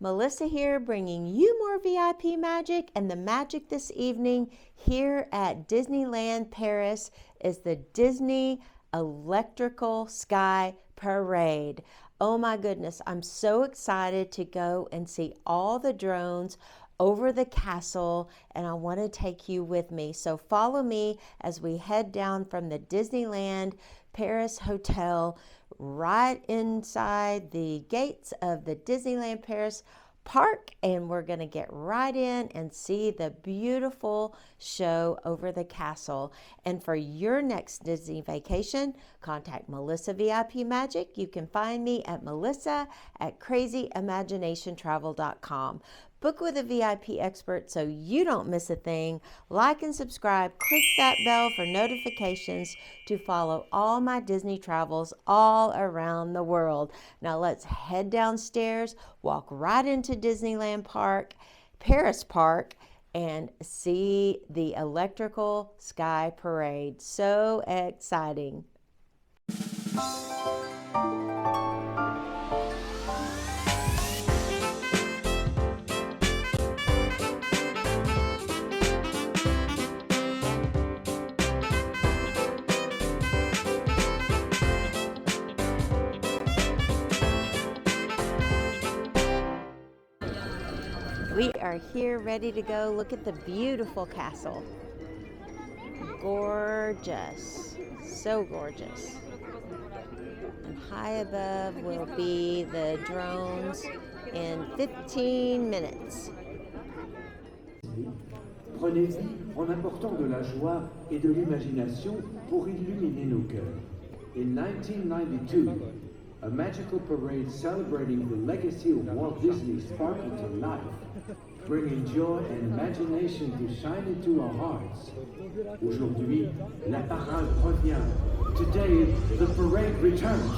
Melissa here, bringing you more VIP magic, and the magic this evening here at Disneyland Paris is the Disney Electrical Sky Parade. Oh my goodness, I'm so excited to go and see all the drones over the castle, and I want to take you with me. So follow me as we head down from the Disneyland Paris Hotel right inside the gates of the Disneyland Paris Park, and we're going to get right in and see the beautiful show over the castle. And for your next Disney vacation, contact Melissa VIP Magic. You can find me at melissa@crazyimaginationtravel.com. Book with a VIP expert so you don't miss a thing. Like and subscribe. Click that bell for notifications to follow all my Disney travels all around the world. Now let's head downstairs, walk right into Disneyland Park, Paris Park, and see the Electrical Sky Parade. So exciting. We are here ready to go. Look at the beautiful castle. Gorgeous, so gorgeous. And high above will be the drones in 15 minutes. Prenez-y en apportant de la joie et de l'imagination pour illuminer nos cœurs. In 1992, a magical parade celebrating the legacy of Walt Disney sparkled to life, bringing joy and imagination to shine into our hearts. Aujourd'hui, la parade revient. Today, the parade returns.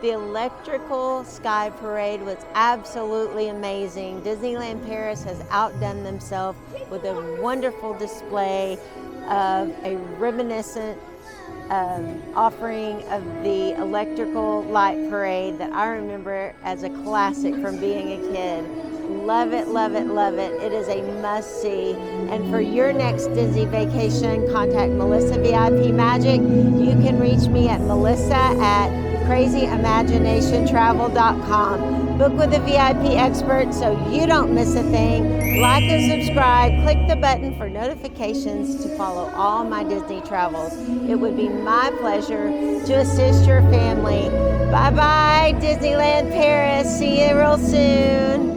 The electrical sky parade was absolutely amazing. Disneyland Paris has outdone themselves with a wonderful display of a reminiscent offering of the electrical light parade that I remember as a classic from being a kid. Love it, love it, love it. It is a must-see. And for your next Disney vacation, contact Melissa VIP Magic. You can reach me at melissa@crazyimaginationtravel.com. Book with a VIP expert so you don't miss a thing. Like and subscribe. Click the button for notifications to follow all my Disney travels. It would be my pleasure to assist your family. Bye-bye, Disneyland Paris. See you real soon.